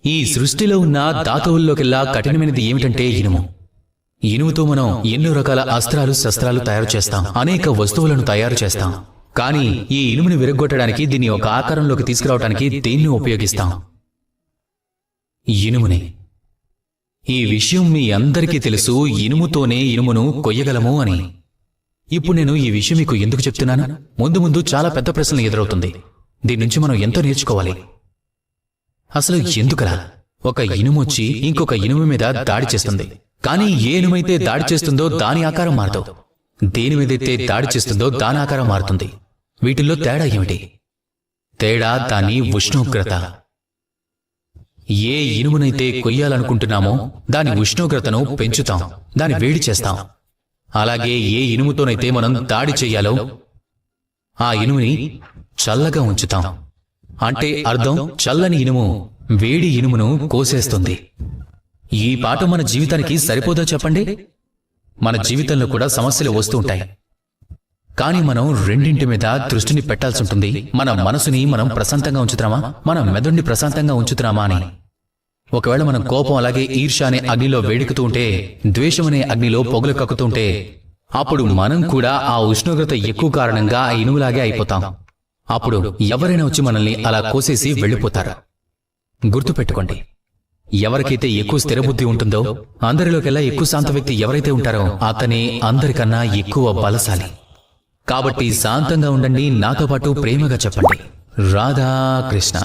ఈ సృష్టిలో ఉన్న ధాతువుల్లోకెల్లా కఠినమైనది ఏమిటంటే ఇనుము. ఇనుముతో మనం ఎన్నో రకాల అస్త్రాలు శస్త్రాలు తయారు చేస్తాం, అనేక వస్తువులను తయారు చేస్తాం. కానీ ఈ ఇనుముని విరగ్గొట్టడానికి, దీన్ని ఒక ఆకారంలోకి తీసుకురావడానికి దేన్ని ఉపయోగిస్తాం? ఇనుముని. ఈ విషయం మీ అందరికీ తెలుసు, ఇనుముతోనే ఇనుమును కొయ్యగలము అని. ఇప్పుడు నేను ఈ విషయం మీకు ఎందుకు చెప్తున్నాను? ముందు ముందు చాలా పెద్ద ప్రశ్నలు ఎదురవుతుంది. దీని నుంచి మనం ఎంతో నేర్చుకోవాలి. అసలు ఎందుకలా? ఒక ఇనుమొచ్చి ఇంకొక ఇనుము మీద దాడి చేస్తుంది. కానీ ఏ ఇనుమైతే దాడి చేస్తుందో దాని ఆకారం మారదు. దేని మీదైతే దాడి చేస్తుందో దాని ఆకారం మారుతుంది. వీటిల్లో తేడా ఏమిటి? తేడా దాని ఉష్ణోగ్రత. ఏ ఇనుమునైతే కొయ్యాలనుకుంటున్నామో దాని ఉష్ణోగ్రతను పెంచుతాం, దాన్ని వేడి చేస్తాం. అలాగే ఏ ఇనుముతోనైతే మనం దాడి చెయ్యాలో ఆ ఇనుముని చల్లగా ఉంచుతాం. అంటే అర్థం, చల్లని ఇనుము వేడి ఇనుమును కోసేస్తుంది. ఈ పాఠం మన జీవితానికి సరిపోదా చెప్పండి? మన జీవితంలో కూడా సమస్యలు వస్తూ ఉంటాయి. కానీ మనం రెండింటి మీద దృష్టిని పెట్టాల్సి ఉంటుంది. మన మనసుని మనం ప్రశాంతంగా ఉంచుతున్నామా, మన మెదడుని ప్రశాంతంగా ఉంచుతున్నామా అని. ఒకవేళ మనం కోపం అలాగే ఈర్ష్య అనే అగ్నిలో వేడుకుతూ ఉంటే, ద్వేషం అనే అగ్నిలో పొగలు కక్కుతుంటే, అప్పుడు మనం కూడా ఆ ఉష్ణోగ్రత ఎక్కువ కారణంగా ఆ ఇనుములాగే అయిపోతాం. అప్పుడు ఎవరైనా వచ్చి మనల్ని అలా కోసేసి వెళ్ళిపోతారు. గుర్తుపెట్టుకోండి, ఎవరికైతే ఎక్కువ స్థిరబుద్ధి ఉంటుందో, అందరిలోకెల్లా ఎక్కువ శాంత వ్యక్తి ఎవరైతే ఉంటారో అతనే అందరికన్నా ఎక్కువ బలశాలి. కాబట్టి శాంతంగా ఉండండి, నాతో పాటు ప్రేమగా చెప్పండి, రాధా కృష్ణ.